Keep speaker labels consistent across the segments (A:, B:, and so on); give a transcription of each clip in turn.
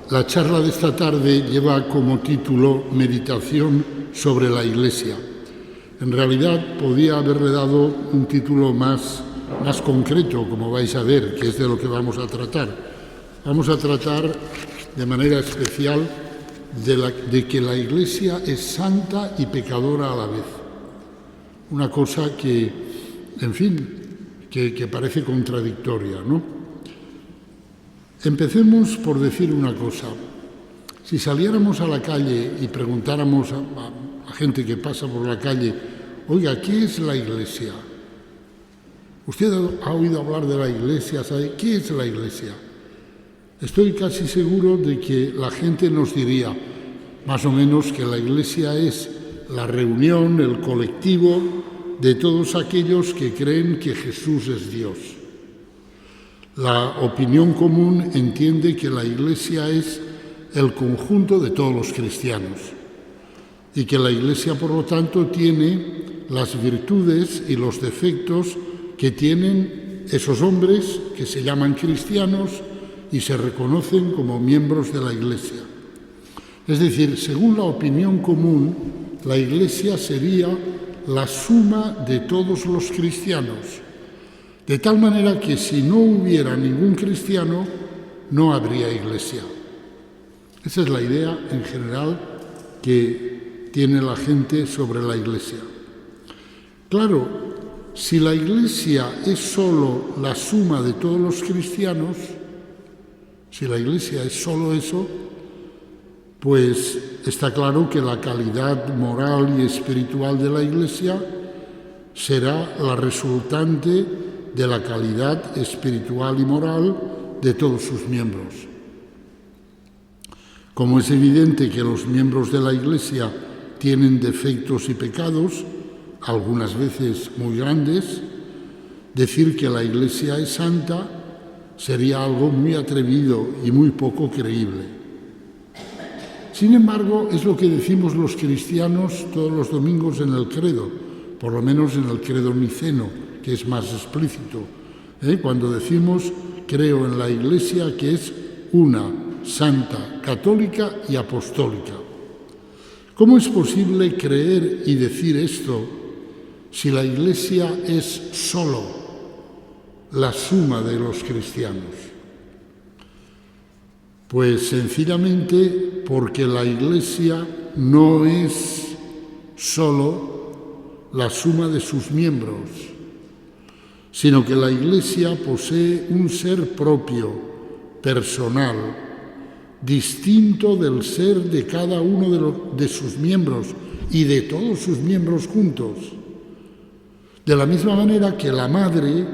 A: La charla de esta tarde lleva como título Meditación sobre la Iglesia. En realidad podía haberle dado un título más concreto, como vais a ver, que es de lo que vamos a tratar. Vamos a tratar de manera especial de que la Iglesia es santa y pecadora a la vez. Una cosa que, en fin, que parece contradictoria, ¿no? Empecemos por decir una cosa. Si saliéramos a la calle y preguntáramos a gente que pasa por la calle, oiga, ¿qué es la Iglesia? ¿Usted ha oído hablar de la Iglesia? ¿Sabe qué es la Iglesia? Estoy casi seguro de que la gente nos diría, más o menos, que la Iglesia es la reunión, el colectivo de todos aquellos que creen que Jesús es Dios. La opinión común entiende que la Iglesia es el conjunto de todos los cristianos y que la Iglesia, por lo tanto, tiene las virtudes y los defectos que tienen esos hombres que se llaman cristianos y se reconocen como miembros de la Iglesia. Es decir, según la opinión común, la Iglesia sería la suma de todos los cristianos, de tal manera que si no hubiera ningún cristiano, no habría Iglesia. Esa es la idea en general que tiene la gente sobre la Iglesia. Claro, si la Iglesia es solo la suma de todos los cristianos, si la Iglesia es solo eso, pues está claro que la calidad moral y espiritual de la Iglesia será la resultante de la calidad espiritual y moral de todos sus miembros. Como es evidente que los miembros de la Iglesia tienen defectos y pecados, algunas veces muy grandes, decir que la Iglesia es santa sería algo muy atrevido y muy poco creíble. Sin embargo, es lo que decimos los cristianos todos los domingos en el credo, por lo menos en el credo niceno, que es más explícito, cuando decimos creo en la Iglesia que es una, santa, católica y apostólica. ¿Cómo es posible creer y decir esto si la Iglesia es solo la suma de los cristianos? Pues sencillamente porque la Iglesia no es solo la suma de sus miembros, sino que la Iglesia posee un ser propio, personal, distinto del ser de cada uno de sus miembros y de todos sus miembros juntos. De la misma manera que la madre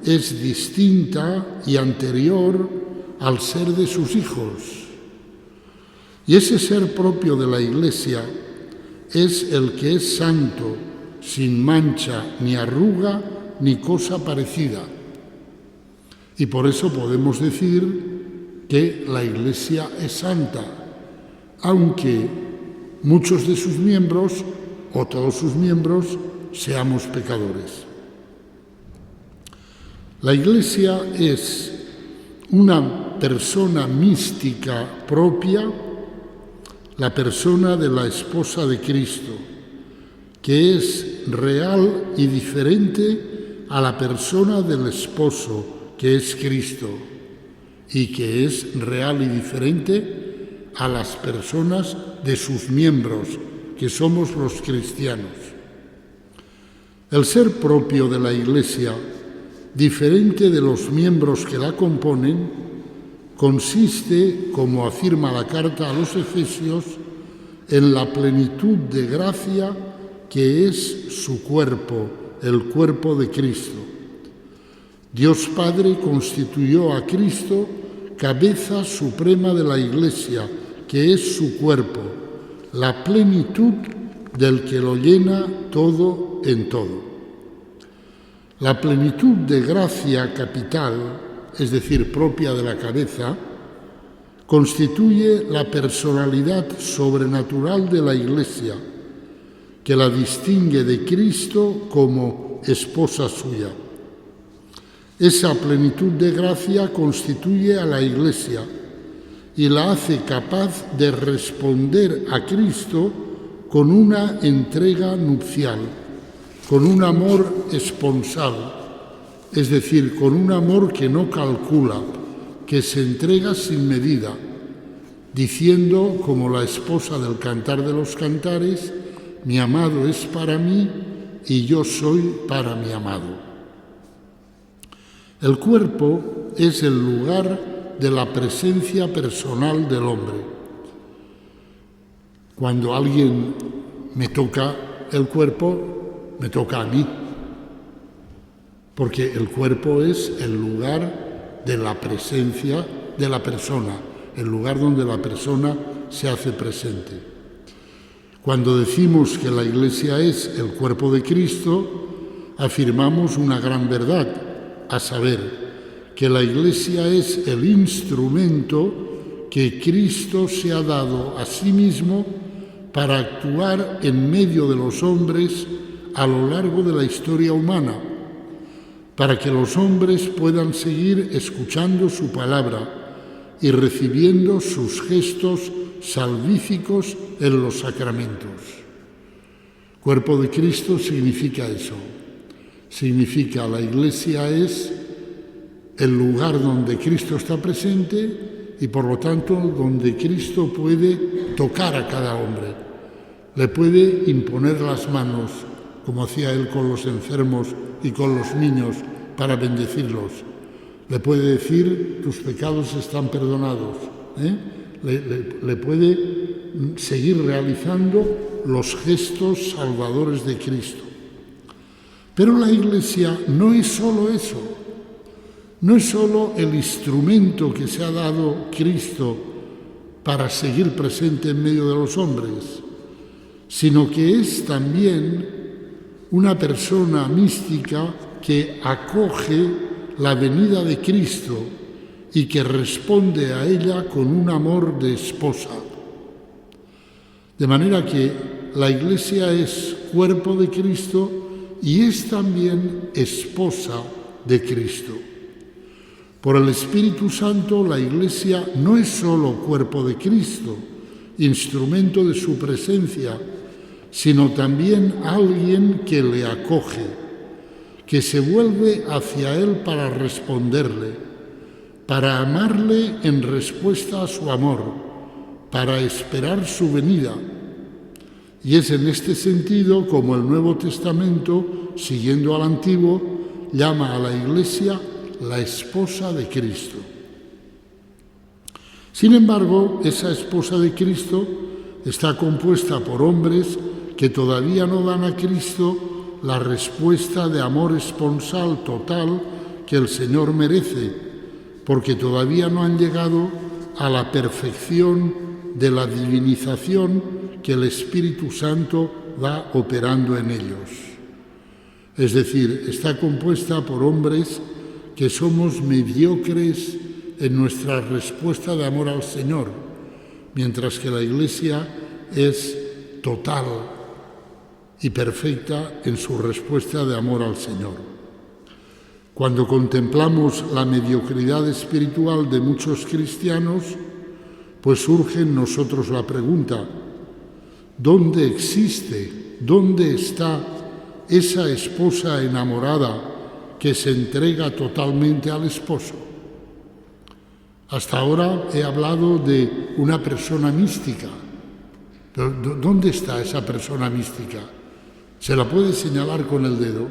A: es distinta y anterior al ser de sus hijos. Y ese ser propio de la Iglesia es el que es santo, sin mancha ni arruga, ni cosa parecida. Y por eso podemos decir que la Iglesia es santa, aunque muchos de sus miembros, o todos sus miembros, seamos pecadores. La Iglesia es una persona mística propia, la persona de la esposa de Cristo, que es real y diferente a la persona del esposo, que es Cristo, y que es real y diferente a las personas de sus miembros, que somos los cristianos. El ser propio de la Iglesia, diferente de los miembros que la componen, consiste, como afirma la carta a los Efesios, en la plenitud de gracia que es su cuerpo, el cuerpo de Cristo. Dios Padre constituyó a Cristo cabeza suprema de la Iglesia, que es su cuerpo, la plenitud del que lo llena todo en todo. La plenitud de gracia capital, es decir, propia de la cabeza, constituye la personalidad sobrenatural de la Iglesia, que la distingue de Cristo como esposa suya. Esa plenitud de gracia constituye a la Iglesia y la hace capaz de responder a Cristo con una entrega nupcial, con un amor esponsal, es decir, con un amor que no calcula, que se entrega sin medida, diciendo, como la esposa del Cantar de los Cantares, mi amado es para mí y yo soy para mi amado. El cuerpo es el lugar de la presencia personal del hombre. Cuando alguien me toca el cuerpo, me toca a mí, porque el cuerpo es el lugar de la presencia de la persona, el lugar donde la persona se hace presente. Cuando decimos que la Iglesia es el cuerpo de Cristo, afirmamos una gran verdad, a saber, que la Iglesia es el instrumento que Cristo se ha dado a sí mismo para actuar en medio de los hombres a lo largo de la historia humana, para que los hombres puedan seguir escuchando su palabra y recibiendo sus gestos salvíficos en los sacramentos. Cuerpo de Cristo significa eso. Significa la Iglesia es el lugar donde Cristo está presente y por lo tanto donde Cristo puede tocar a cada hombre. Le puede imponer las manos, como hacía Él con los enfermos y con los niños, para bendecirlos. Le puede decir, tus pecados están perdonados. Le puede seguir realizando los gestos salvadores de Cristo. Pero la Iglesia no es solo eso, no es solo el instrumento que se ha dado Cristo para seguir presente en medio de los hombres, sino que es también una persona mística que acoge la venida de Cristo y que responde a ella con un amor de esposa. De manera que la Iglesia es cuerpo de Cristo y es también esposa de Cristo. Por el Espíritu Santo, la Iglesia no es solo cuerpo de Cristo, instrumento de su presencia, sino también alguien que le acoge, que se vuelve hacia Él para responderle, para amarle en respuesta a su amor, para esperar su venida. Y es en este sentido como el Nuevo Testamento, siguiendo al Antiguo, llama a la Iglesia la esposa de Cristo. Sin embargo, esa esposa de Cristo está compuesta por hombres que todavía no dan a Cristo la respuesta de amor esponsal total que el Señor merece, porque todavía no han llegado a la perfección de la divinización que el Espíritu Santo va operando en ellos. Es decir, está compuesta por hombres que somos mediocres en nuestra respuesta de amor al Señor, mientras que la Iglesia es total y perfecta en su respuesta de amor al Señor. Cuando contemplamos la mediocridad espiritual de muchos cristianos, pues surge en nosotros la pregunta: ¿dónde existe, dónde está esa esposa enamorada que se entrega totalmente al esposo? Hasta ahora he hablado de una persona mística. Pero ¿dónde está esa persona mística? ¿Se la puede señalar con el dedo?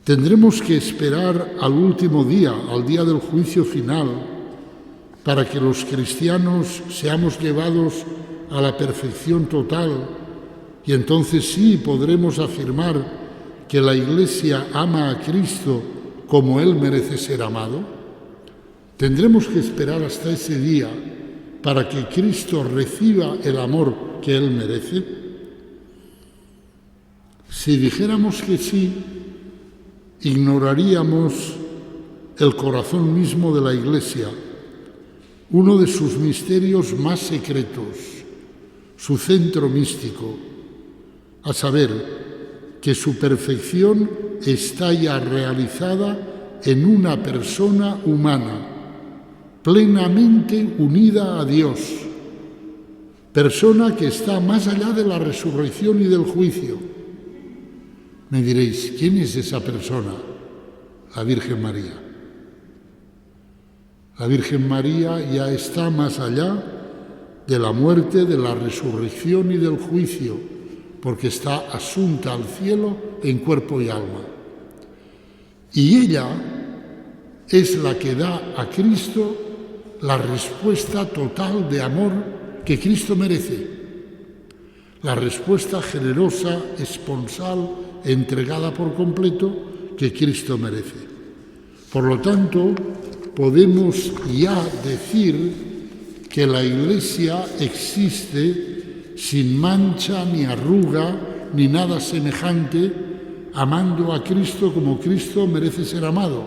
A: Tendremos que esperar al último día, al día del juicio final, para que los cristianos seamos llevados a la perfección total, y entonces sí podremos afirmar que la Iglesia ama a Cristo como Él merece ser amado. Tendremos que esperar hasta ese día para que Cristo reciba el amor que Él merece. Si dijéramos que sí, ignoraríamos el corazón mismo de la Iglesia, uno de sus misterios más secretos, su centro místico, a saber, que su perfección está ya realizada en una persona humana, plenamente unida a Dios, persona que está más allá de la resurrección y del juicio. Me diréis, ¿quién es esa persona? La Virgen María. La Virgen María ya está más allá de la muerte, de la resurrección y del juicio, porque está asunta al cielo en cuerpo y alma. Y ella es la que da a Cristo la respuesta total de amor que Cristo merece, la respuesta generosa, esponsal, entregada por completo que Cristo merece. Por lo tanto, podemos ya decir que la Iglesia existe sin mancha ni arruga ni nada semejante, amando a Cristo como Cristo merece ser amado.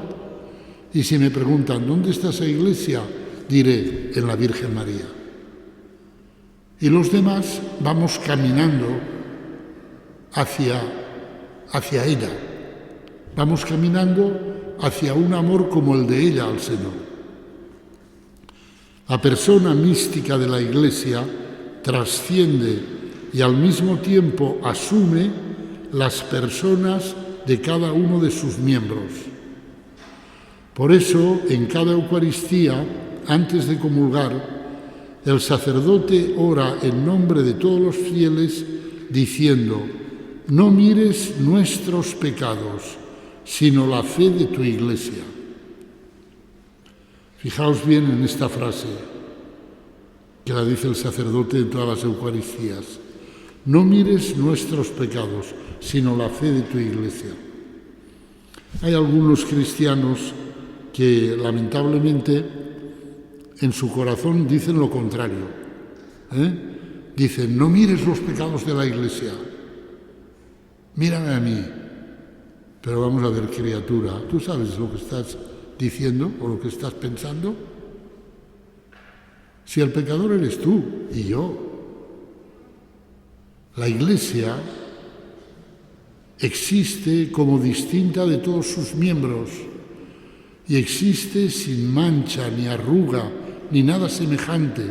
A: Y si me preguntan, ¿dónde está esa Iglesia? Diré, en la Virgen María. Y los demás vamos caminando hacia ella. Vamos caminando hacia un amor como el de ella al Señor. La persona mística de la Iglesia trasciende y al mismo tiempo asume las personas de cada uno de sus miembros. Por eso, en cada Eucaristía, antes de comulgar, el sacerdote ora en nombre de todos los fieles diciendo: no mires nuestros pecados, sino la fe de tu Iglesia. Fijaos bien en esta frase que la dice el sacerdote en todas las Eucaristías. No mires nuestros pecados, sino la fe de tu Iglesia. Hay algunos cristianos que lamentablemente en su corazón dicen lo contrario. Dicen, no mires los pecados de la Iglesia, mírame a mí. Pero vamos a ver, criatura, ¿tú sabes lo que estás diciendo o lo que estás pensando? Si el pecador eres tú y yo. La Iglesia existe como distinta de todos sus miembros y existe sin mancha, ni arruga, ni nada semejante,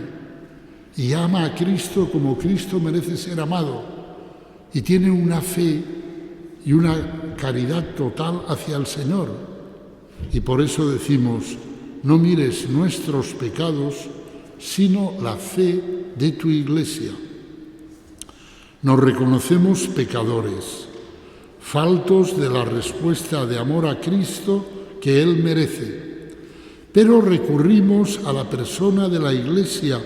A: y ama a Cristo como Cristo merece ser amado, y tiene una fe y una caridad total hacia el Señor. Y por eso decimos, no mires nuestros pecados, sino la fe de tu Iglesia. Nos reconocemos pecadores, faltos de la respuesta de amor a Cristo que Él merece, pero recurrimos a la persona de la Iglesia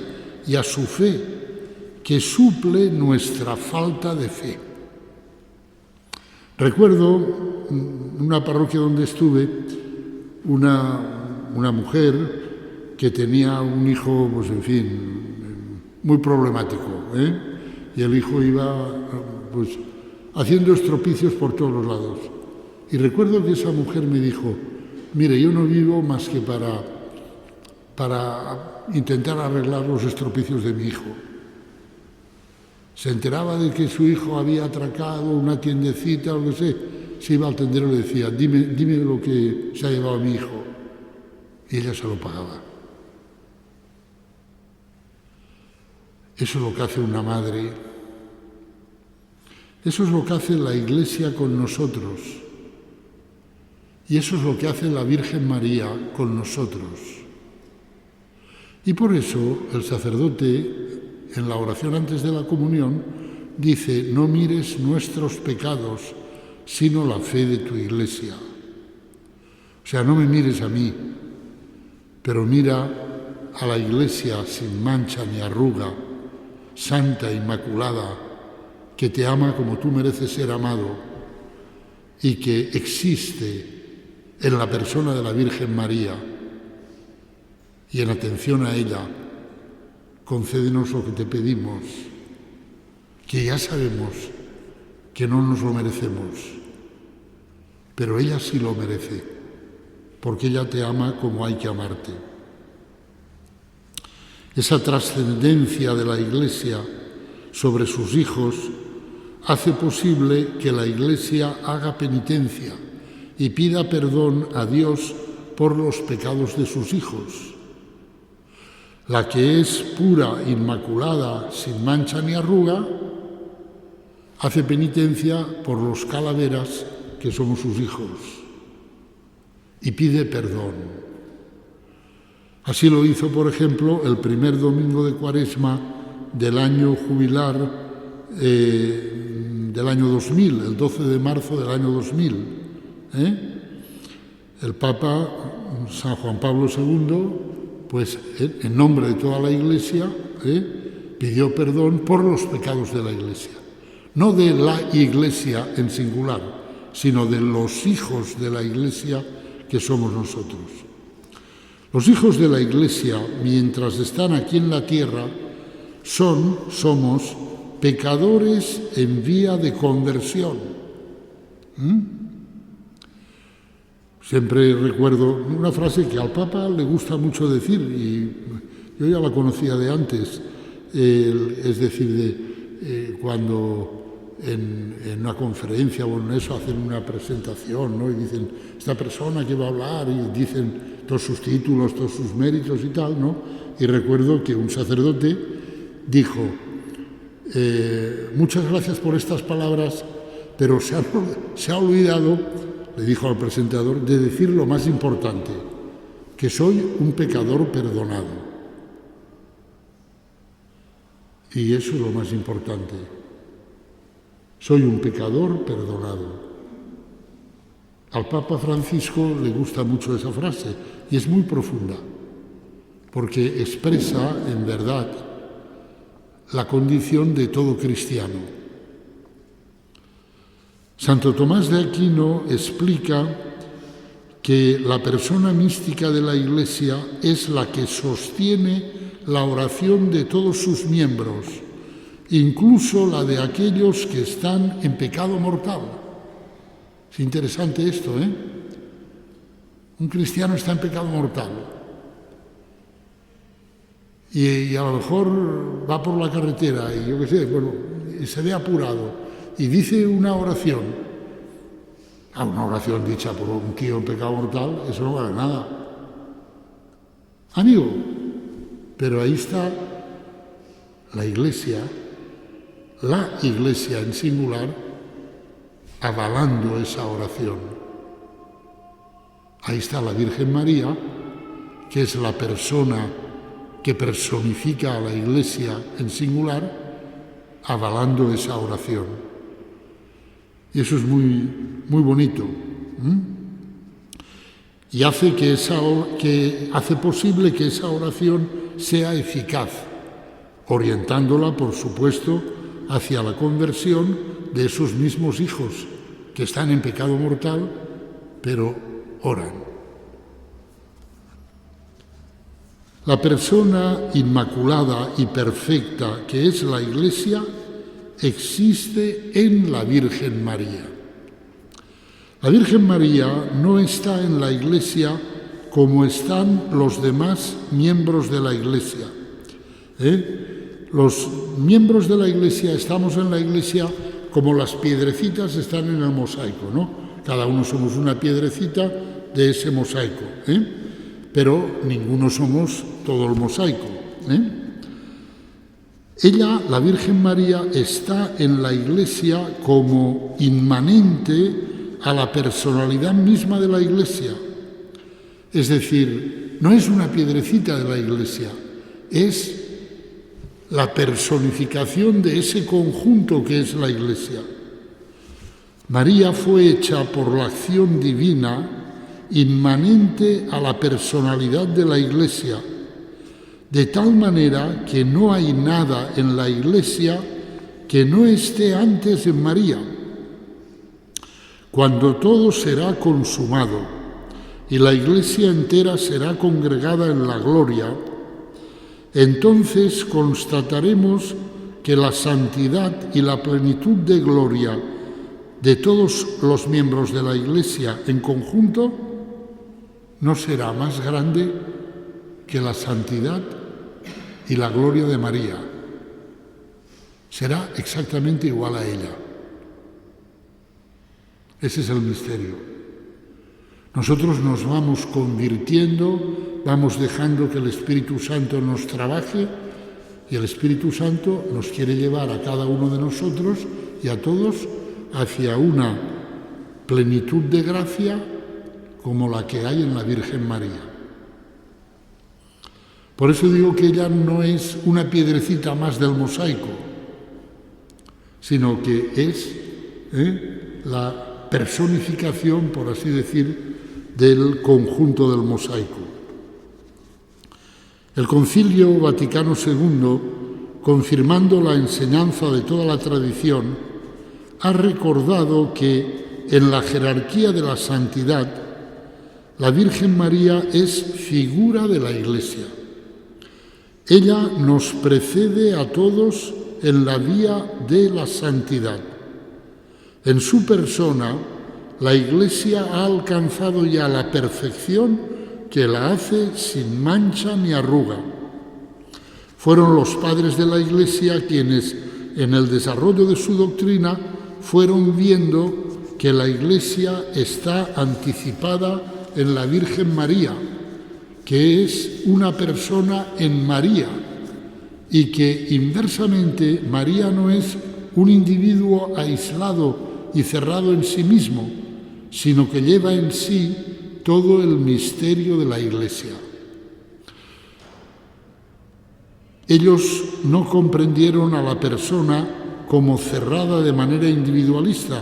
A: y a su fe, que suple nuestra falta de fe. Recuerdo en una parroquia donde estuve una mujer que tenía un hijo, pues en fin, muy problemático, y el hijo iba pues haciendo estropicios por todos los lados. Y recuerdo que esa mujer me dijo, mire, yo no vivo más que para intentar arreglar los estropicios de mi hijo. Se enteraba de que su hijo había atracado una tiendecita o lo que sé, se iba al tendero y le decía, dime lo que se ha llevado a mi hijo. Y ella se lo pagaba. Eso es lo que hace una madre. Eso es lo que hace la Iglesia con nosotros. Y eso es lo que hace la Virgen María con nosotros. Y por eso el sacerdote, en la oración antes de la comunión, dice, no mires nuestros pecados, sino la fe de tu Iglesia. O sea, no me mires a mí, pero mira a la Iglesia sin mancha ni arruga, santa, inmaculada, que te ama como tú mereces ser amado y que existe en la persona de la Virgen María. Y en atención a ella, concédenos lo que te pedimos, que ya sabemos que no nos lo merecemos, pero ella sí lo merece, porque ella te ama como hay que amarte. Esa trascendencia de la Iglesia sobre sus hijos hace posible que la Iglesia haga penitencia y pida perdón a Dios por los pecados de sus hijos. La que es pura, inmaculada, sin mancha ni arruga, hace penitencia por los calaveras que somos sus hijos y pide perdón. Así lo hizo, por ejemplo, el primer domingo de Cuaresma del año jubilar del año 2000, el 12 de marzo del año 2000. El Papa San Juan Pablo II, pues en nombre de toda la Iglesia, pidió perdón por los pecados de la Iglesia. No de la Iglesia en singular, sino de los hijos de la Iglesia que somos nosotros. Los hijos de la Iglesia, mientras están aquí en la tierra, somos pecadores en vía de conversión. Siempre recuerdo una frase que al Papa le gusta mucho decir, y yo ya la conocía de antes, es decir, cuando en una conferencia o en eso hacen una presentación, ¿no? Y dicen, esta persona que va a hablar, y dicen todos sus títulos, todos sus méritos y tal, ¿no? Y recuerdo que un sacerdote dijo, muchas gracias por estas palabras, pero se ha olvidado, le dijo al presentador, de decir lo más importante, que soy un pecador perdonado. Y eso es lo más importante. Soy un pecador perdonado. Al Papa Francisco le gusta mucho esa frase y es muy profunda, porque expresa, en verdad, la condición de todo cristiano. Santo Tomás de Aquino explica que la persona mística de la Iglesia es la que sostiene la oración de todos sus miembros, incluso la de aquellos que están en pecado mortal. Es interesante esto, ¿eh? Un cristiano está en pecado mortal y a lo mejor va por la carretera y yo qué sé, bueno, y se ve apurado y dice una oración. Una oración dicha por un tío en pecado mortal, eso no vale nada. Amigo, pero ahí está la Iglesia en singular, avalando esa oración. Ahí está la Virgen María, que es la persona que personifica a la Iglesia en singular, avalando esa oración. Y eso es muy, muy bonito. Y hace posible que esa oración sea eficaz, orientándola, por supuesto, hacia la conversión de esos mismos hijos que están en pecado mortal, pero oran. La persona inmaculada y perfecta que es la Iglesia existe en la Virgen María. La Virgen María no está en la Iglesia como están los demás miembros de la Iglesia. Los miembros de la Iglesia estamos en la Iglesia como las piedrecitas están en el mosaico, ¿no? Cada uno somos una piedrecita de ese mosaico, pero ninguno somos todo el mosaico. Ella, la Virgen María, está en la Iglesia como inmanente a la personalidad misma de la Iglesia. Es decir, no es una piedrecita de la Iglesia, es la personificación de ese conjunto que es la Iglesia. María fue hecha por la acción divina inmanente a la personalidad de la Iglesia, de tal manera que no hay nada en la Iglesia que no esté antes en María. Cuando todo será consumado y la Iglesia entera será congregada en la gloria, entonces constataremos que la santidad y la plenitud de gloria de todos los miembros de la Iglesia en conjunto no será más grande que la santidad y la gloria de María. Será exactamente igual a ella. Ese es el misterio. Nosotros nos vamos convirtiendo, vamos dejando que el Espíritu Santo nos trabaje y el Espíritu Santo nos quiere llevar a cada uno de nosotros y a todos hacia una plenitud de gracia como la que hay en la Virgen María. Por eso digo que ella no es una piedrecita más del mosaico, sino que es la personificación, por así decir, del conjunto del mosaico. El Concilio Vaticano II, confirmando la enseñanza de toda la tradición, ha recordado que en la jerarquía de la santidad, la Virgen María es figura de la Iglesia. Ella nos precede a todos en la vía de la santidad. En su persona, la Iglesia ha alcanzado ya la perfección que la hace sin mancha ni arruga. Fueron los padres de la Iglesia quienes, en el desarrollo de su doctrina, fueron viendo que la Iglesia está anticipada en la Virgen María, que es una persona en María, y que inversamente María no es un individuo aislado y cerrado en sí mismo, sino que lleva en sí todo el misterio de la Iglesia. Ellos no comprendieron a la persona como cerrada de manera individualista,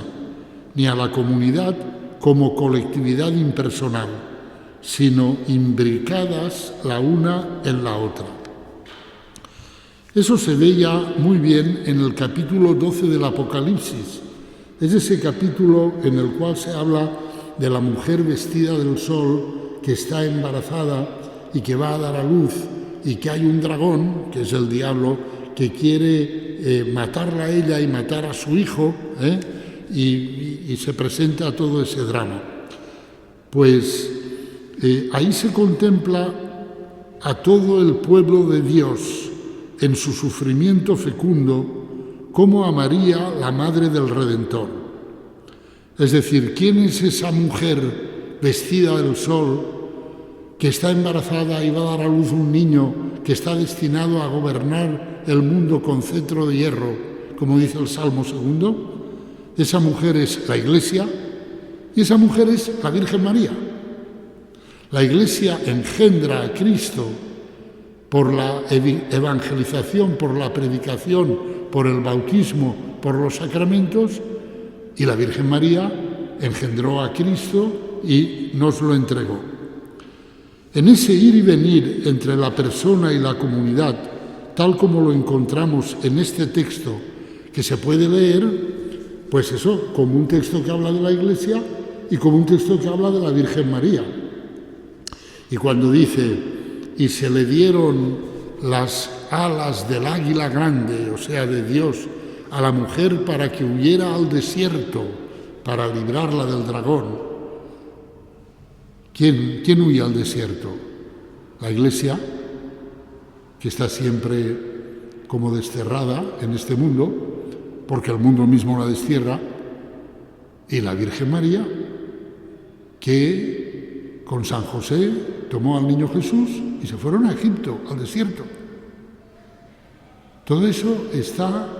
A: ni a la comunidad como colectividad impersonal, sino imbricadas la una en la otra. Eso se ve ya muy bien en el capítulo 12 del Apocalipsis. Es ese capítulo en el cual se habla de la mujer vestida del sol que está embarazada y que va a dar a luz, y que hay un dragón, que es el diablo, que quiere matarla a ella y matar a su hijo, y se presenta todo ese drama. Pues ahí se contempla a todo el pueblo de Dios en su sufrimiento fecundo, como a María, la Madre del Redentor. Es decir, ¿quién es esa mujer vestida del sol que está embarazada y va a dar a luz un niño que está destinado a gobernar el mundo con cetro de hierro, como dice el Salmo 2? Esa mujer es la Iglesia y esa mujer es la Virgen María. La Iglesia engendra a Cristo por la evangelización, por la predicación, por el bautismo, por los sacramentos, y la Virgen María engendró a Cristo y nos lo entregó. En ese ir y venir entre la persona y la comunidad, tal como lo encontramos en este texto, que se puede leer, pues eso, como un texto que habla de la Iglesia y como un texto que habla de la Virgen María. Y cuando dice, y se le dieron las alas del águila grande, o sea, de Dios, a la mujer para que huyera al desierto, para librarla del dragón. ¿Quién huye al desierto? La Iglesia, que está siempre como desterrada en este mundo, porque el mundo mismo la destierra, y la Virgen María, que con San José tomó al niño Jesús y se fueron a Egipto, al desierto. Todo eso está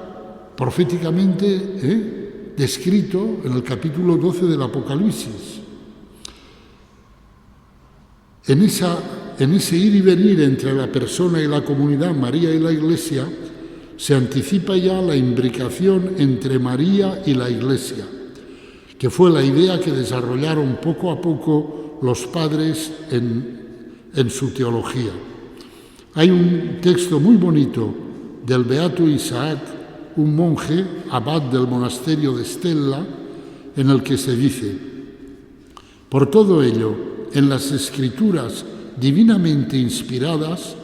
A: proféticamente descrito en el capítulo 12 del Apocalipsis. En ese ir y venir entre la persona y la comunidad, María y la Iglesia, se anticipa ya la imbricación entre María y la Iglesia, que fue la idea que desarrollaron poco a poco los padres en su teología. Hay un texto muy bonito del beato Isaac, un monje, abad del monasterio de Stella, en el que se dice: por todo ello, en las Escrituras divinamente inspiradas,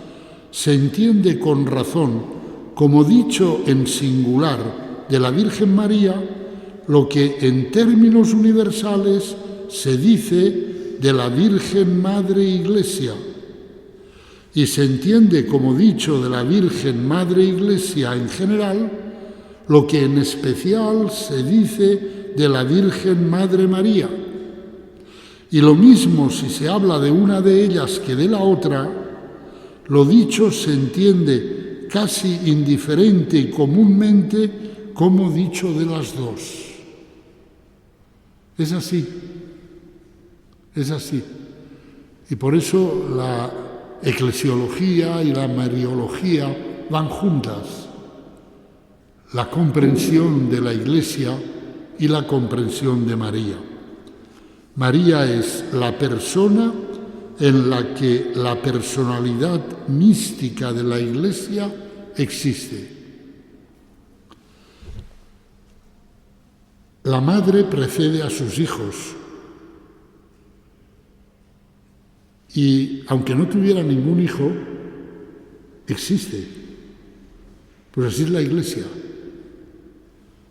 A: se entiende con razón, como dicho en singular de la Virgen María, lo que en términos universales se dice de la Virgen Madre Iglesia, y se entiende como dicho de la Virgen Madre Iglesia en general, lo que en especial se dice de la Virgen Madre María. Y lo mismo si se habla de una de ellas que de la otra, lo dicho se entiende casi indiferente y comúnmente como dicho de las dos. Es así, es así. Y por eso la eclesiología y la mariología van juntas. La comprensión de la Iglesia y la comprensión de María. María es la persona en la que la personalidad mística de la Iglesia existe. La madre precede a sus hijos y, aunque no tuviera ningún hijo, existe. Pues así es la Iglesia.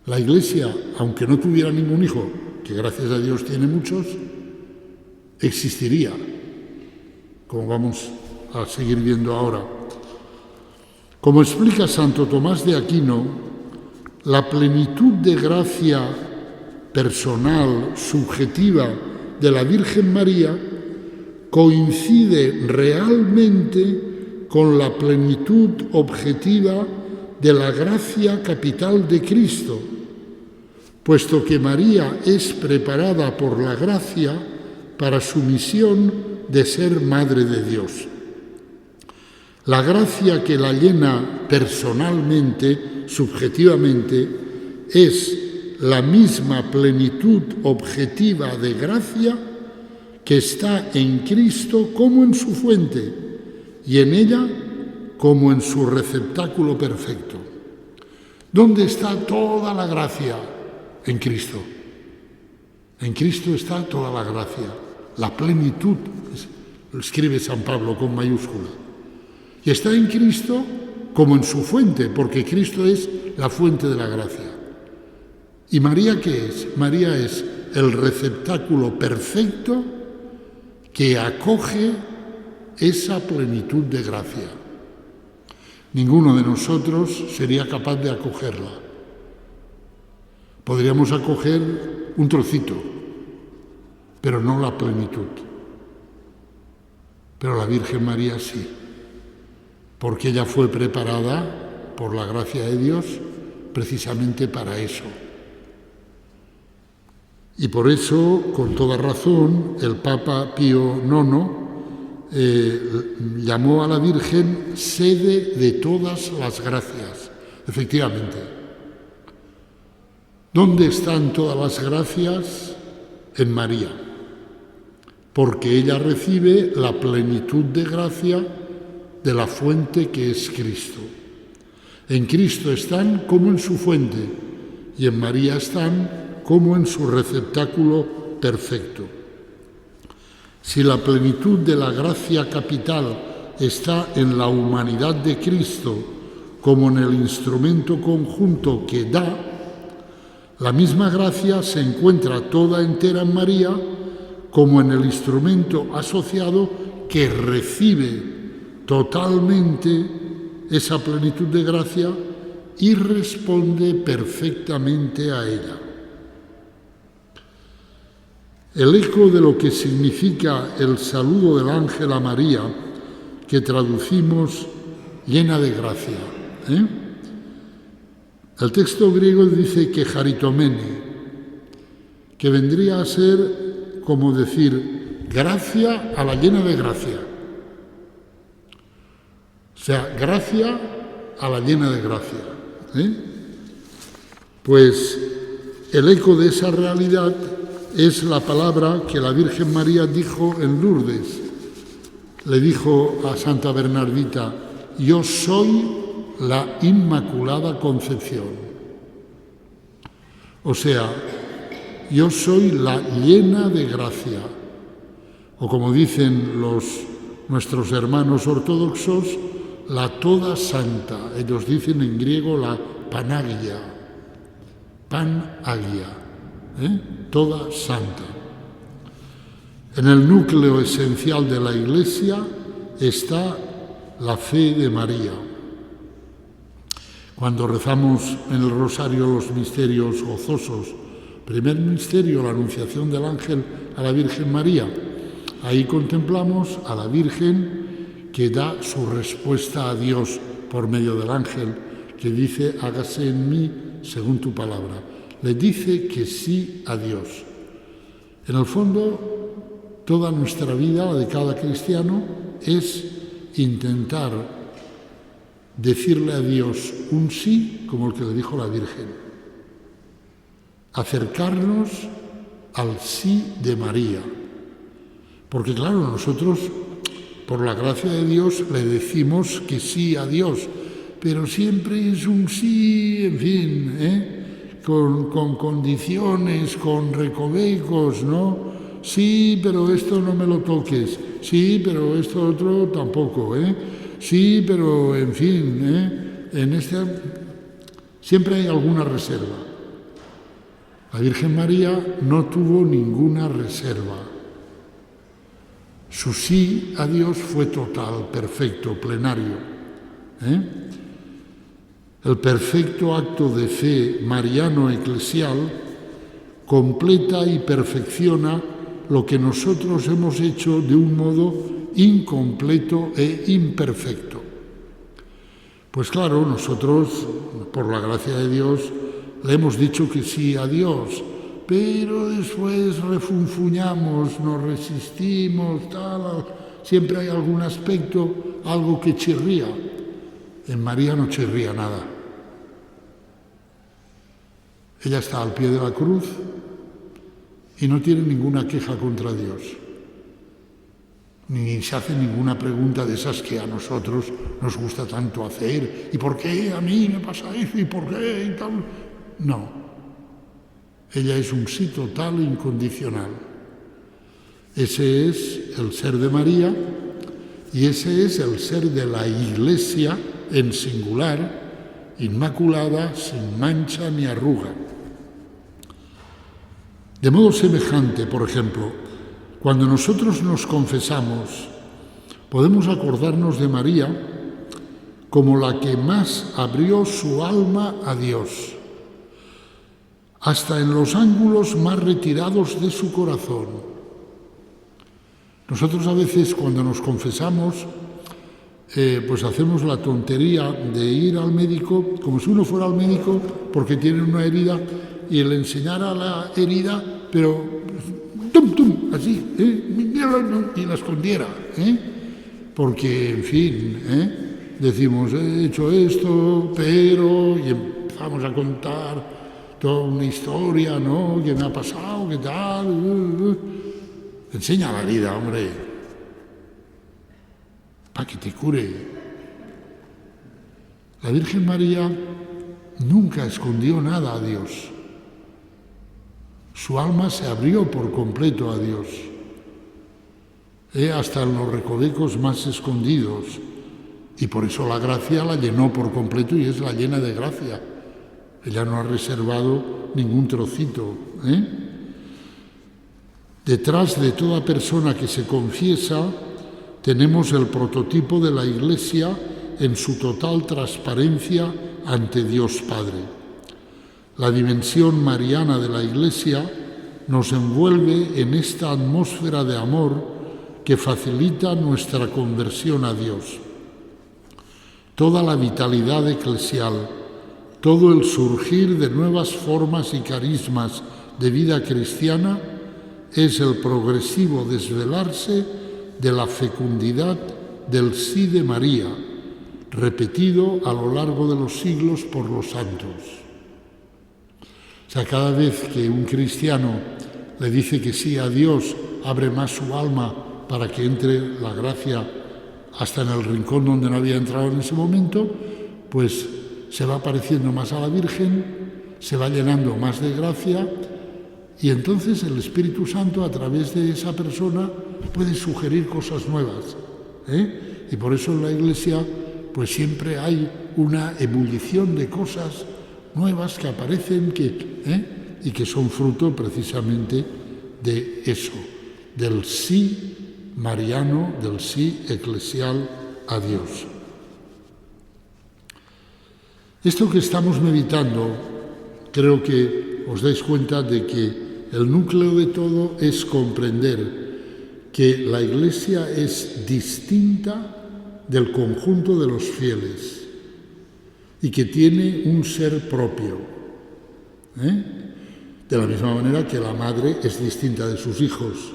A: La Iglesia, aunque no tuviera ningún hijo, que gracias a Dios tiene muchos, existiría, como vamos a seguir viendo ahora. Como explica Santo Tomás de Aquino, la plenitud de gracia personal, subjetiva de la Virgen María coincide realmente con la plenitud objetiva de la gracia capital de Cristo, puesto que María es preparada por la gracia para su misión de ser Madre de Dios. La gracia que la llena personalmente, subjetivamente, es la misma plenitud objetiva de gracia que está en Cristo como en su fuente y en ella como en su receptáculo perfecto. ¿Dónde está toda la gracia? En Cristo. En Cristo está toda la gracia, la plenitud, lo escribe San Pablo con mayúscula. Y está en Cristo como en su fuente, porque Cristo es la fuente de la gracia. ¿Y María qué es? María es el receptáculo perfecto que acoge esa plenitud de gracia. Ninguno de nosotros sería capaz de acogerla. Podríamos acoger un trocito, pero no la plenitud. Pero la Virgen María sí, porque ella fue preparada por la gracia de Dios precisamente para eso. Y por eso, con toda razón, el Papa Pío IX llamó a la Virgen sede de todas las gracias. Efectivamente. ¿Dónde están todas las gracias? En María, porque ella recibe la plenitud de gracia de la fuente que es Cristo. En Cristo están como en su fuente y en María están como en su receptáculo perfecto. Si la plenitud de la gracia capital está en la humanidad de Cristo como en el instrumento conjunto que da, la misma gracia se encuentra toda entera en María como en el instrumento asociado que recibe totalmente esa plenitud de gracia y responde perfectamente a ella. El eco de lo que significa el saludo del ángel a María, que traducimos llena de gracia. El texto griego dice que charitomene, que vendría a ser como decir gracia a la llena de gracia. O sea, gracia a la llena de gracia. Pues el eco de esa realidad es la palabra que la Virgen María dijo en Lourdes. Le dijo a Santa Bernardita: yo soy la Inmaculada Concepción. O sea, yo soy la llena de gracia. O como dicen nuestros hermanos ortodoxos, la toda santa. Ellos dicen en griego la panagia. Panagia. Toda santa. En el núcleo esencial de la Iglesia está la fe de María. Cuando rezamos en el rosario los misterios gozosos Primer misterio, la anunciación del ángel a la Virgen María. Ahí contemplamos a la Virgen que da su respuesta a Dios por medio del ángel, que dice: hágase en mí según tu palabra. Le dice que sí a Dios. En el fondo, toda nuestra vida, la de cada cristiano, es intentar decirle a Dios un sí como el que le dijo la Virgen. Acercarnos al sí de María. Porque claro, nosotros, por la gracia de Dios, le decimos que sí a Dios, pero siempre es un sí, en fin, con condiciones, con recovecos, ¿no? Sí, pero esto no me lo toques. Sí, pero esto otro tampoco, Sí, pero en fin, siempre hay alguna reserva. La Virgen María no tuvo ninguna reserva. Su sí a Dios fue total, perfecto, plenario. El perfecto acto de fe mariano eclesial completa y perfecciona lo que nosotros hemos hecho de un modo incompleto e imperfecto. Pues claro, nosotros, por la gracia de Dios, le hemos dicho que sí a Dios, pero después refunfuñamos, nos resistimos, tal. Siempre hay algún aspecto, algo que chirría. En María no chirría nada. Ella está al pie de la cruz y no tiene ninguna queja contra Dios. Ni se hace ninguna pregunta de esas que a nosotros nos gusta tanto hacer. ¿Y por qué a mí me pasa eso? ¿Y por qué? Y tal. No. Ella es un sí total e incondicional. Ese es el ser de María y ese es el ser de la Iglesia en singular, inmaculada, sin mancha ni arruga. De modo semejante, por ejemplo, cuando nosotros nos confesamos, podemos acordarnos de María como la que más abrió su alma a Dios, hasta en los ángulos más retirados de su corazón. Nosotros a veces cuando nos confesamos, pues hacemos la tontería de ir al médico, como si uno fuera al médico porque tiene una herida y le enseñara la herida, pero tum, tum, así, y la escondiera, porque, en fin, decimos, he hecho esto, pero, y empezamos a contar toda una historia, ¿no?, que me ha pasado, qué tal. Enseña la herida, hombre, para que te cure. La Virgen María nunca escondió nada a Dios. Su alma se abrió por completo a Dios, hasta en los recovecos más escondidos, y por eso la gracia la llenó por completo y es la llena de gracia. Ella no ha reservado ningún trocito. Detrás de toda persona que se confiesa tenemos el prototipo de la Iglesia en su total transparencia ante Dios Padre. La dimensión mariana de la Iglesia nos envuelve en esta atmósfera de amor que facilita nuestra conversión a Dios. Toda la vitalidad eclesial, todo el surgir de nuevas formas y carismas de vida cristiana es el progresivo desvelarse de la fecundidad del sí de María, repetido a lo largo de los siglos por los santos. O sea, cada vez que un cristiano le dice que sí a Dios, abre más su alma para que entre la gracia hasta en el rincón donde no había entrado en ese momento, pues se va pareciendo más a la Virgen, se va llenando más de gracia y entonces el Espíritu Santo a través de esa persona puede sugerir cosas nuevas. Y por eso en la Iglesia pues siempre hay una ebullición de cosas nuevas que aparecen y que son fruto precisamente de eso, del sí mariano, del sí eclesial a Dios. Esto que estamos meditando creo que os dais cuenta de que el núcleo de todo es comprender que la Iglesia es distinta del conjunto de los fieles y que tiene un ser propio. De la misma manera que la madre es distinta de sus hijos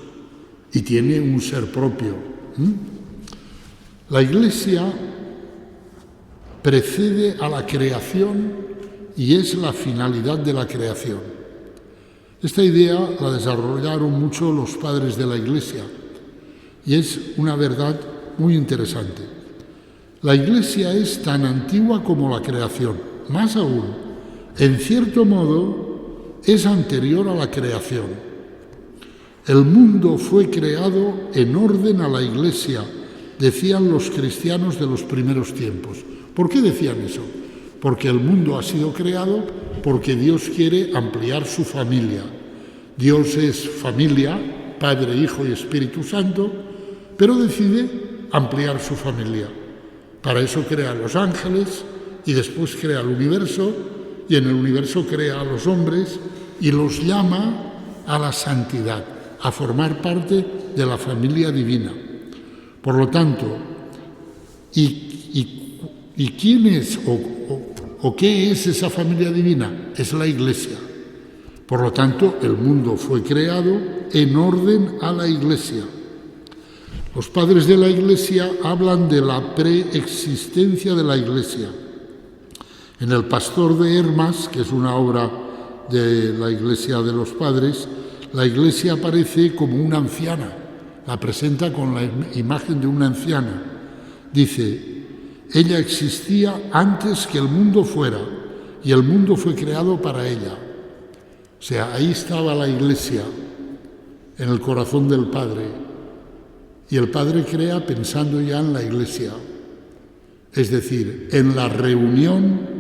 A: y tiene un ser propio. La Iglesia precede a la creación y es la finalidad de la creación. Esta idea la desarrollaron mucho los padres de la Iglesia y es una verdad muy interesante. La Iglesia es tan antigua como la creación, más aún, en cierto modo, es anterior a la creación. El mundo fue creado en orden a la Iglesia, decían los cristianos de los primeros tiempos. ¿Por qué decían eso? Porque el mundo ha sido creado porque Dios quiere ampliar su familia. Dios es familia, Padre, Hijo y Espíritu Santo, pero decide ampliar su familia. Para eso crea a los ángeles y después crea el universo, y en el universo crea a los hombres y los llama a la santidad, a formar parte de la familia divina. Por lo tanto, ¿y quién es o qué es esa familia divina? Es la Iglesia. Por lo tanto, el mundo fue creado en orden a la Iglesia. Los padres de la Iglesia hablan de la preexistencia de la Iglesia. En El Pastor de Hermas, que es una obra de la Iglesia de los Padres, la Iglesia aparece como una anciana, la presenta con la imagen de una anciana. Dice, ella existía antes que el mundo fuera y el mundo fue creado para ella. O sea, ahí estaba la Iglesia, en el corazón del Padre. Y el Padre crea pensando ya en la Iglesia, es decir, en la reunión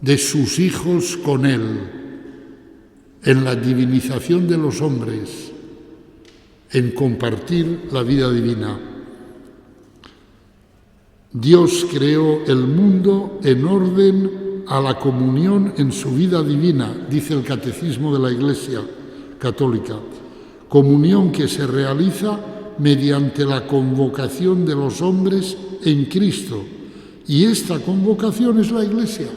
A: de sus hijos con Él, en la divinización de los hombres, en compartir la vida divina. Dios creó el mundo en orden a la comunión en su vida divina, dice el Catecismo de la Iglesia Católica, comunión que se realiza mediante la convocación de los hombres en Cristo. Y esta convocación es la Iglesia.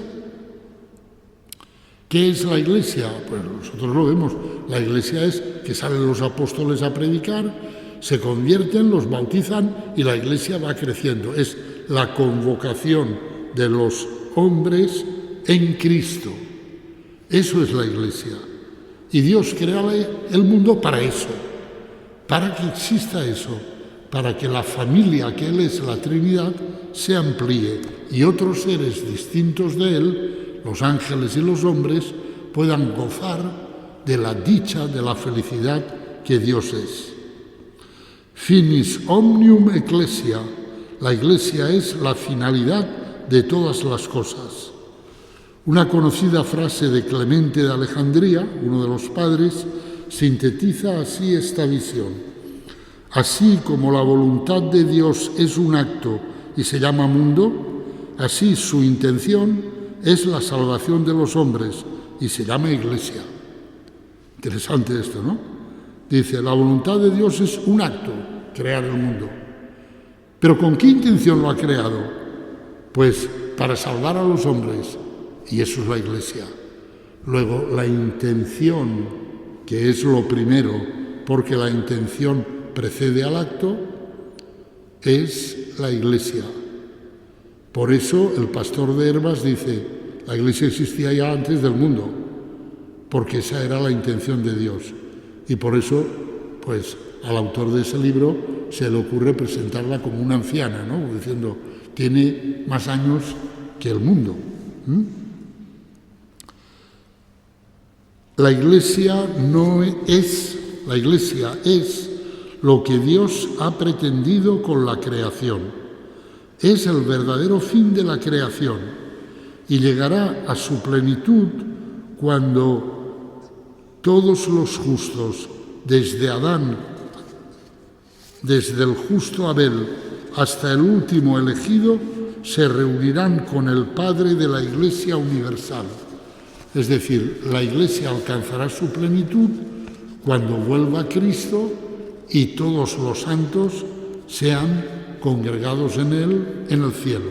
A: ¿Qué es la Iglesia? Pues nosotros lo vemos. La Iglesia es que salen los apóstoles a predicar, se convierten, los bautizan y la Iglesia va creciendo. Es la convocación de los hombres en Cristo. Eso es la Iglesia. Y Dios crea el mundo para eso. Para que exista eso, para que la familia que Él es, la Trinidad, se amplíe y otros seres distintos de Él, los ángeles y los hombres, puedan gozar de la dicha, de la felicidad que Dios es. Finis omnium ecclesia, la Iglesia es la finalidad de todas las cosas. Una conocida frase de Clemente de Alejandría, uno de los padres, sintetiza así esta visión. Así como la voluntad de Dios es un acto y se llama mundo, así su intención es la salvación de los hombres y se llama Iglesia. Interesante esto, ¿no? Dice, la voluntad de Dios es un acto, crear el mundo. ¿Pero con qué intención lo ha creado? Pues para salvar a los hombres, y eso es la Iglesia. Luego, la intención, que es lo primero, porque la intención precede al acto, es la Iglesia. Por eso el Pastor de Hermas dice, la Iglesia existía ya antes del mundo, porque esa era la intención de Dios. Y por eso, pues, al autor de ese libro se le ocurre presentarla como una anciana, ¿no? Diciendo, tiene más años que el mundo. La Iglesia es lo que Dios ha pretendido con la creación. Es el verdadero fin de la creación y llegará a su plenitud cuando todos los justos, desde Adán, desde el justo Abel hasta el último elegido, se reunirán con el Padre de la Iglesia universal. Es decir, la Iglesia alcanzará su plenitud cuando vuelva Cristo y todos los santos sean congregados en Él en el cielo.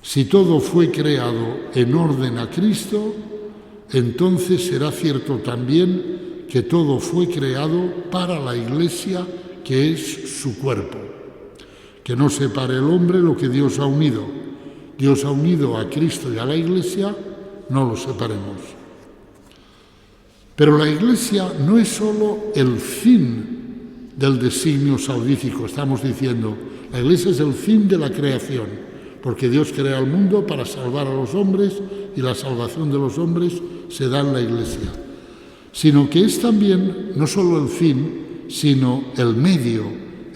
A: Si todo fue creado en orden a Cristo, entonces será cierto también que todo fue creado para la Iglesia, que es su cuerpo. Que no separe el hombre lo que Dios ha unido. Dios ha unido a Cristo y a la Iglesia, no lo separemos. Pero la Iglesia no es solo el fin del designio salvífico, estamos diciendo, la Iglesia es el fin de la creación, porque Dios crea el mundo para salvar a los hombres y la salvación de los hombres se da en la Iglesia, sino que es también no solo el fin, sino el medio,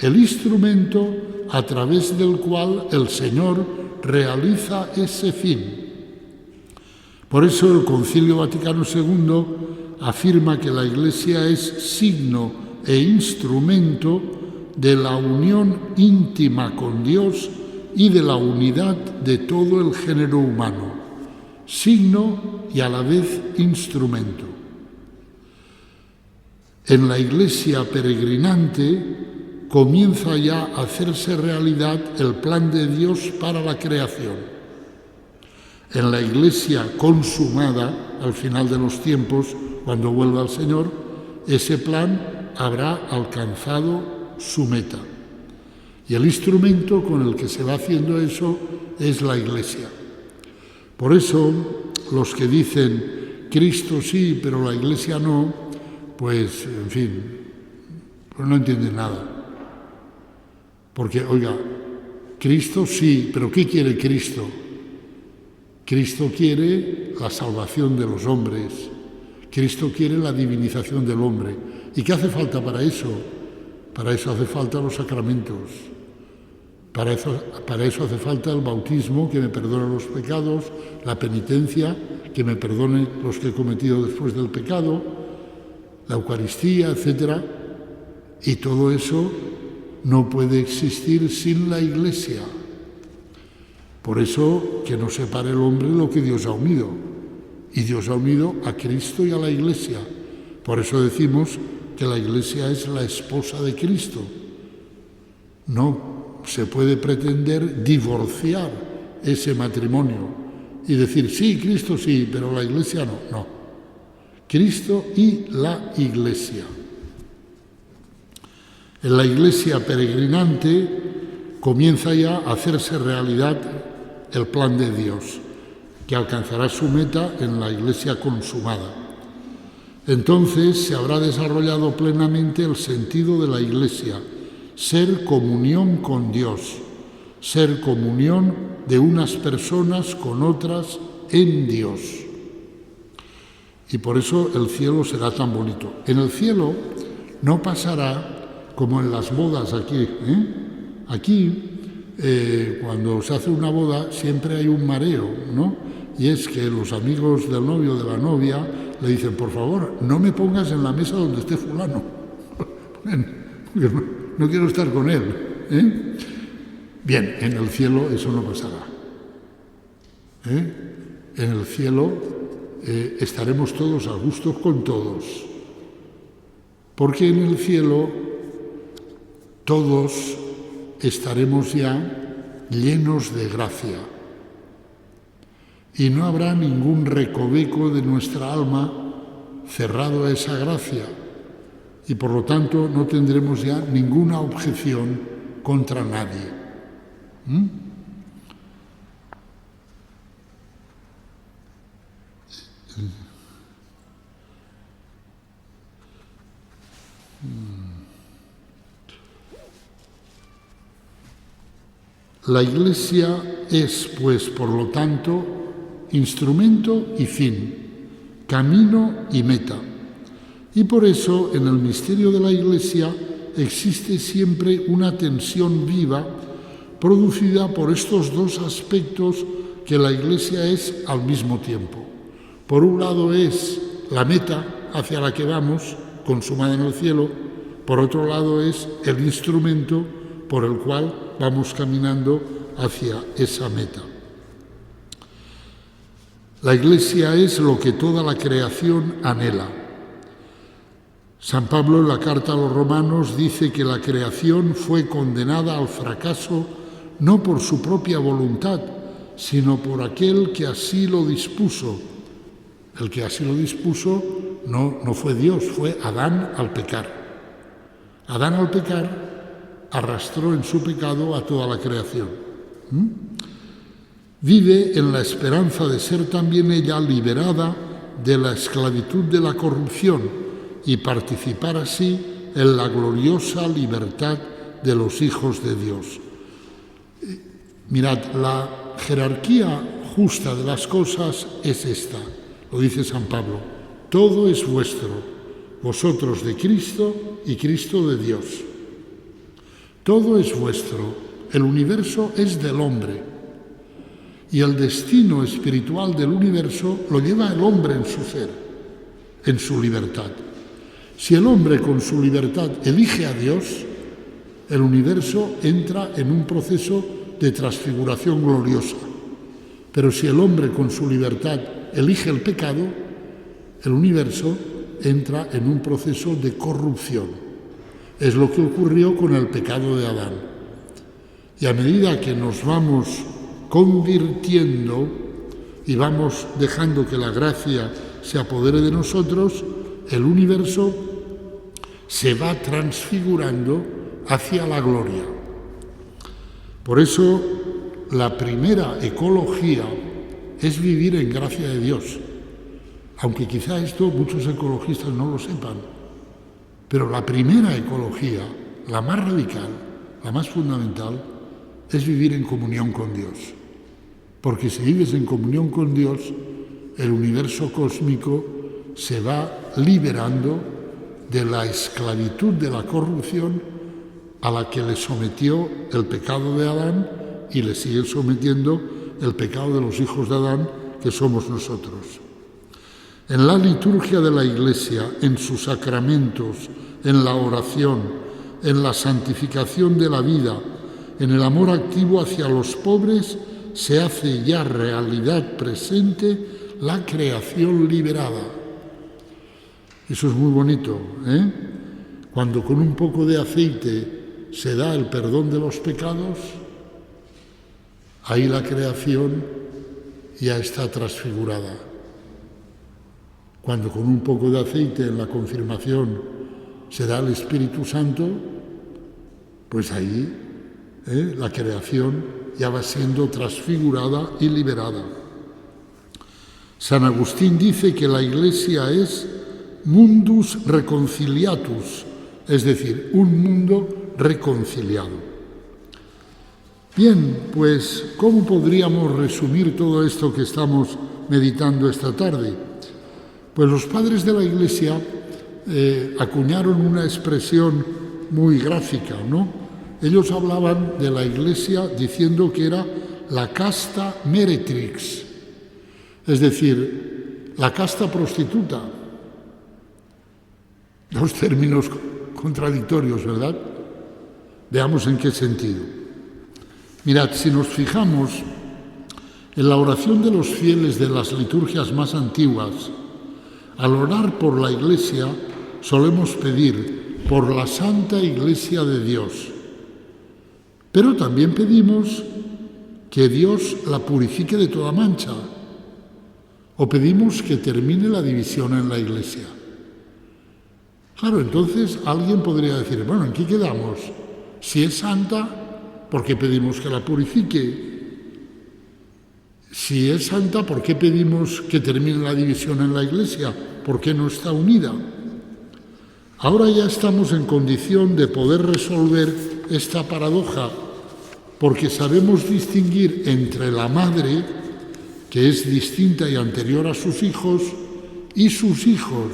A: el instrumento a través del cual el Señor realiza ese fin. Por eso el Concilio Vaticano II afirma que la Iglesia es signo e instrumento de la unión íntima con Dios y de la unidad de todo el género humano, signo y a la vez instrumento. En la Iglesia peregrinante comienza ya a hacerse realidad el plan de Dios para la creación. En la Iglesia consumada, al final de los tiempos, cuando vuelva el Señor, ese plan habrá alcanzado su meta. Y el instrumento con el que se va haciendo eso es la Iglesia. Por eso, los que dicen Cristo sí, pero la Iglesia no, pues, en fin, pues no entienden nada. Porque, oiga, Cristo sí, pero ¿qué quiere Cristo? Cristo quiere la salvación de los hombres. Cristo quiere la divinización del hombre. ¿Y qué hace falta para eso? Para eso hace falta los sacramentos. Para eso hace falta el bautismo, que me perdone los pecados, la penitencia, que me perdone los que he cometido después del pecado, la Eucaristía, etc. Y todo eso no puede existir sin la Iglesia. Por eso, que no separe el hombre lo que Dios ha unido. Y Dios ha unido a Cristo y a la Iglesia. Por eso decimos que la Iglesia es la esposa de Cristo. No se puede pretender divorciar ese matrimonio y decir, sí, Cristo sí, pero la Iglesia no. No. Cristo y la Iglesia. En la Iglesia peregrinante comienza ya a hacerse realidad el plan de Dios, que alcanzará su meta en la Iglesia consumada. Entonces se habrá desarrollado plenamente el sentido de la Iglesia, ser comunión con Dios, ser comunión de unas personas con otras en Dios. Y por eso el cielo será tan bonito. En el cielo no pasará como en las bodas aquí. Aquí, cuando se hace una boda, siempre hay un mareo, ¿no? Y es que los amigos del novio o de la novia le dicen, por favor, no me pongas en la mesa donde esté fulano. No quiero estar con él. Bien, en el cielo eso no pasará. En el cielo estaremos todos a gusto con todos. Porque en el cielo todos estaremos ya llenos de gracia y no habrá ningún recoveco de nuestra alma cerrado a esa gracia y por lo tanto no tendremos ya ninguna objeción contra nadie. La Iglesia es, pues, por lo tanto, instrumento y fin, camino y meta. Y por eso, en el misterio de la Iglesia, existe siempre una tensión viva producida por estos dos aspectos que la Iglesia es al mismo tiempo. Por un lado es la meta hacia la que vamos, consumada en el cielo. Por otro lado es el instrumento por el cual vamos caminando hacia esa meta. La Iglesia es lo que toda la creación anhela. San Pablo en la carta a los Romanos dice que la creación fue condenada al fracaso no por su propia voluntad, sino por aquel que así lo dispuso. El que así lo dispuso no fue Dios, fue Adán al pecar. Adán al pecar arrastró en su pecado a toda la creación. Vive en la esperanza de ser también ella liberada de la esclavitud de la corrupción y participar así en la gloriosa libertad de los hijos de Dios. Mirad, la jerarquía justa de las cosas es esta, lo dice San Pablo: todo es vuestro, vosotros de Cristo y Cristo de Dios. Todo es vuestro, el universo es del hombre y el destino espiritual del universo lo lleva el hombre en su ser, en su libertad. Si el hombre con su libertad elige a Dios, el universo entra en un proceso de transfiguración gloriosa. Pero si el hombre con su libertad elige el pecado, el universo entra en un proceso de corrupción. Es lo que ocurrió con el pecado de Adán. Y a medida que nos vamos convirtiendo y vamos dejando que la gracia se apodere de nosotros, el universo se va transfigurando hacia la gloria. Por eso, la primera ecología es vivir en gracia de Dios. Aunque quizá esto muchos ecologistas no lo sepan, pero la primera ecología, la más radical, la más fundamental, es vivir en comunión con Dios. Porque si vives en comunión con Dios, el universo cósmico se va liberando de la esclavitud de la corrupción a la que le sometió el pecado de Adán y le sigue sometiendo el pecado de los hijos de Adán, que somos nosotros. En la liturgia de la Iglesia, en sus sacramentos, en la oración, en la santificación de la vida, en el amor activo hacia los pobres, se hace ya realidad presente la creación liberada. Eso es muy bonito, ¿eh? Cuando con un poco de aceite se da el perdón de los pecados, ahí la creación ya está transfigurada. Cuando con un poco de aceite en la confirmación se da el Espíritu Santo, pues ahí la creación ya va siendo transfigurada y liberada. San Agustín dice que la Iglesia es mundus reconciliatus, es decir, un mundo reconciliado. Bien, pues, ¿cómo podríamos resumir todo esto que estamos meditando esta tarde? Pues los padres de la Iglesia acuñaron una expresión muy gráfica, ¿no? Ellos hablaban de la Iglesia diciendo que era la casta meretrix, es decir, la casta prostituta. Dos términos contradictorios, ¿verdad? Veamos en qué sentido. Mirad, si nos fijamos en la oración de los fieles de las liturgias más antiguas, al orar por la Iglesia solemos pedir por la Santa Iglesia de Dios, pero también pedimos que Dios la purifique de toda mancha, o pedimos que termine la división en la Iglesia. Claro, entonces alguien podría decir, bueno, ¿en qué quedamos? Si es santa, ¿por qué pedimos que la purifique? Si es santa, ¿por qué pedimos que termine la división en la Iglesia? ¿Por qué no está unida? Ahora ya estamos en condición de poder resolver esta paradoja, porque sabemos distinguir entre la madre, que es distinta y anterior a sus hijos, y sus hijos,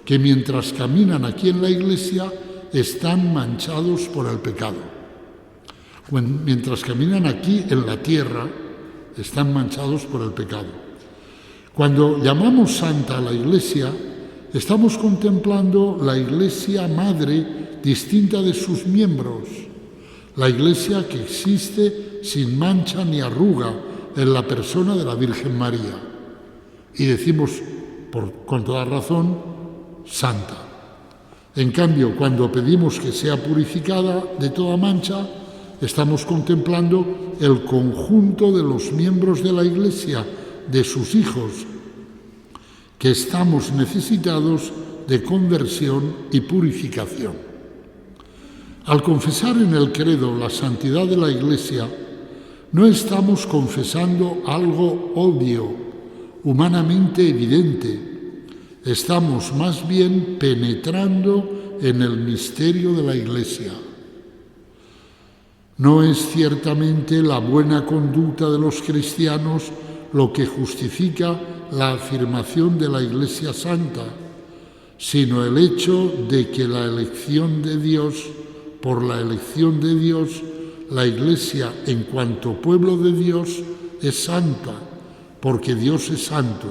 A: que mientras caminan aquí en la Iglesia están manchados por el pecado. Mientras caminan aquí en la tierra, están manchados por el pecado. Cuando llamamos santa a la Iglesia, estamos contemplando la Iglesia madre distinta de sus miembros, la Iglesia que existe sin mancha ni arruga en la persona de la Virgen María. y decimos con toda razón, santa. En cambio, cuando pedimos que sea purificada de toda mancha, estamos contemplando el conjunto de los miembros de la Iglesia, de sus hijos, que estamos necesitados de conversión y purificación. Al confesar en el credo la santidad de la Iglesia, no estamos confesando algo obvio, humanamente evidente. Estamos más bien penetrando en el misterio de la Iglesia. No es ciertamente la buena conducta de los cristianos lo que justifica la afirmación de la Iglesia Santa, sino el hecho de que por la elección de Dios, la Iglesia, en cuanto pueblo de Dios, es santa, porque Dios es santo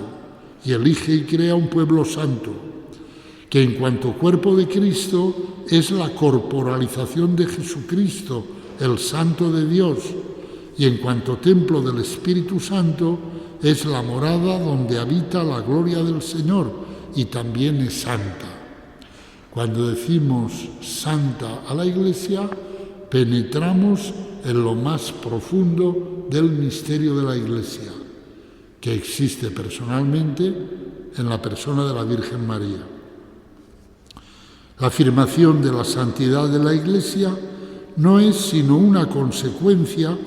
A: y elige y crea un pueblo santo, que en cuanto cuerpo de Cristo es la corporalización de Jesucristo, el Santo de Dios, y en cuanto templo del Espíritu Santo es la morada donde habita la gloria del Señor y también es santa. Cuando decimos santa a la Iglesia, penetramos en lo más profundo del misterio de la Iglesia, que existe personalmente en la persona de la Virgen María. La afirmación de la santidad de la Iglesia no es sino una consecuencia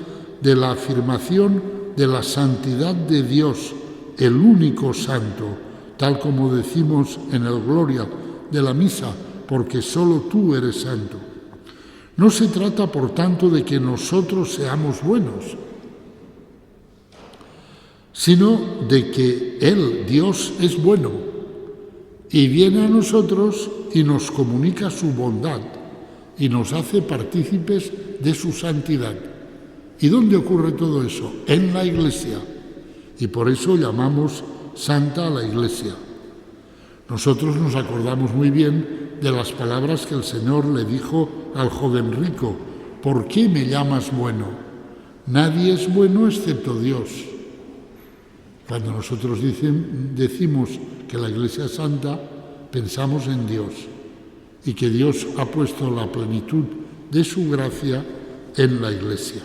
A: de la afirmación de la santidad de Dios, el único santo, tal como decimos en el Gloria de la misa, porque solo tú eres santo. No se trata, por tanto, de que nosotros seamos buenos, sino de que Él, Dios, es bueno y viene a nosotros y nos comunica su bondad y nos hace partícipes de su santidad. ¿Y dónde ocurre todo eso? En la Iglesia. Y por eso llamamos santa a la Iglesia. Nosotros nos acordamos muy bien de las palabras que el Señor le dijo al joven rico: ¿por qué me llamas bueno? Nadie es bueno excepto Dios. Cuando nosotros decimos que la Iglesia es santa, pensamos en Dios y que Dios ha puesto la plenitud de su gracia en la Iglesia.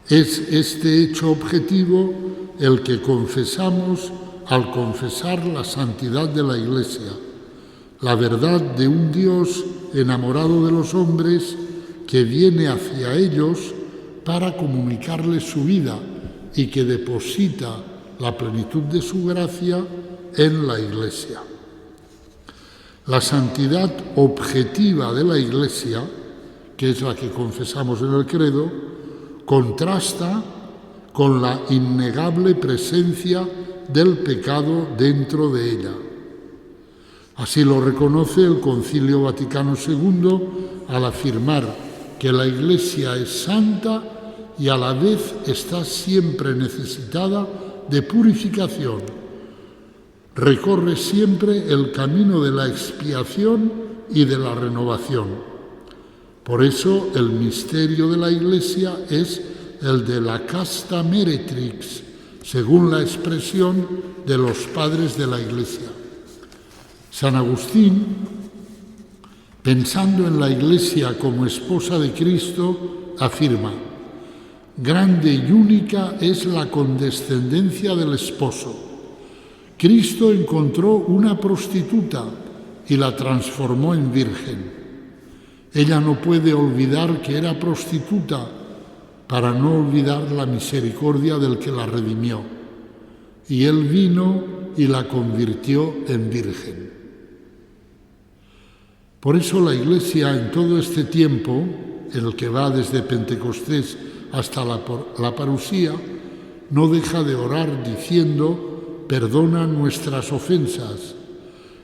A: Es este hecho objetivo el que confesamos al confesar la santidad de la Iglesia, la verdad de un Dios enamorado de los hombres que viene hacia ellos para comunicarles su vida y que deposita la plenitud de su gracia en la Iglesia. La santidad objetiva de la Iglesia, que es la que confesamos en el credo, contrasta con la innegable presencia del pecado dentro de ella. Así lo reconoce el Concilio Vaticano II al afirmar que la Iglesia es santa y a la vez está siempre necesitada de purificación. Recorre siempre el camino de la expiación y de la renovación. Por eso el misterio de la Iglesia es el de la casta meretrix, según la expresión de los padres de la Iglesia. San Agustín, pensando en la Iglesia como esposa de Cristo, afirma: grande y única es la condescendencia del esposo. Cristo encontró una prostituta y la transformó en virgen. Ella no puede olvidar que era prostituta para no olvidar la misericordia del que la redimió. Y Él vino y la convirtió en virgen. Por eso la Iglesia en todo este tiempo, en el que va desde Pentecostés hasta la parusía, no deja de orar diciendo: perdona nuestras ofensas.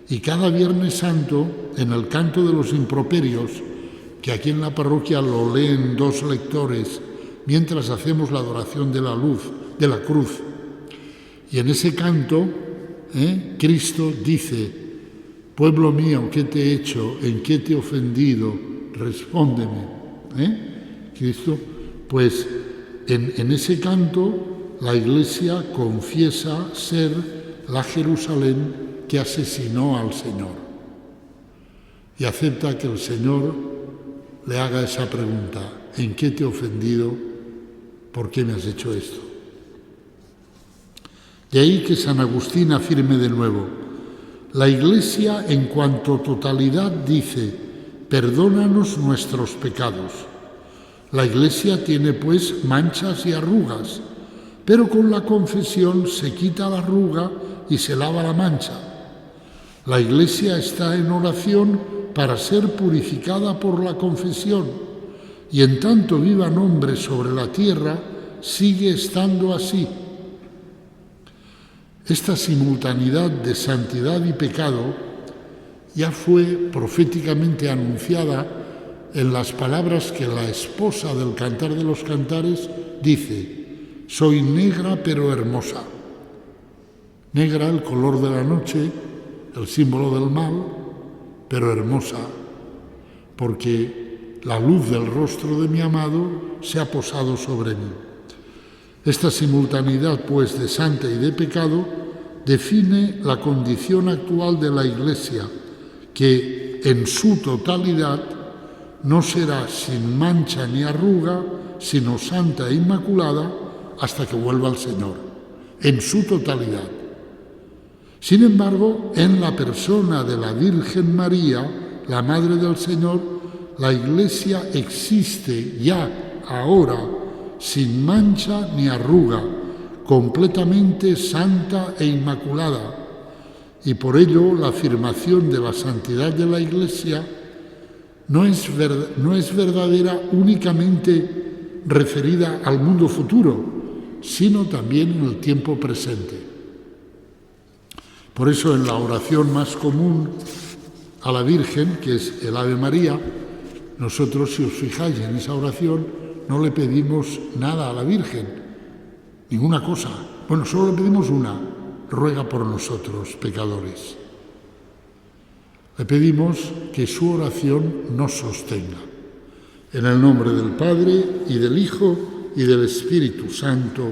A: Y cada Viernes Santo, en el canto de los improperios, que aquí en la parroquia lo leen 2 lectores mientras hacemos la adoración de la cruz, y en ese canto Cristo dice: pueblo mío, ¿qué te he hecho? ¿En qué te he ofendido? Respóndeme. Cristo, pues en ese canto la Iglesia confiesa ser la Jerusalén que asesinó al Señor y acepta que el Señor le haga esa pregunta: ¿en qué te he ofendido? ¿Por qué me has hecho esto? De ahí que San Agustín afirme de nuevo: la Iglesia en cuanto totalidad dice: perdónanos nuestros pecados. La Iglesia tiene pues manchas y arrugas, pero con la confesión se quita la arruga y se lava la mancha. La Iglesia está en oración para ser purificada por la confesión, y en tanto vivan hombres sobre la tierra, sigue estando así. Esta simultaneidad de santidad y pecado ya fue proféticamente anunciada en las palabras que la esposa del Cantar de los Cantares dice: soy negra pero hermosa. Negra, el color de la noche, el símbolo del mal, pero hermosa, porque la luz del rostro de mi amado se ha posado sobre mí. Esta simultaneidad, pues, de santa y de pecado, define la condición actual de la Iglesia, que en su totalidad no será sin mancha ni arruga, sino santa e inmaculada hasta que vuelva el Señor, en su totalidad. Sin embargo, en la persona de la Virgen María, la Madre del Señor, la Iglesia existe ya, ahora, sin mancha ni arruga, completamente santa e inmaculada. Y por ello la afirmación de la santidad de la Iglesia no es verdadera únicamente referida al mundo futuro, sino también en el tiempo presente. Por eso en la oración más común a la Virgen, que es el Ave María, nosotros, si os fijáis en esa oración, no le pedimos nada a la Virgen, ninguna cosa. Bueno, solo le pedimos una: ruega por nosotros, pecadores. Le pedimos que su oración nos sostenga. En el nombre del Padre, y del Hijo, y del Espíritu Santo.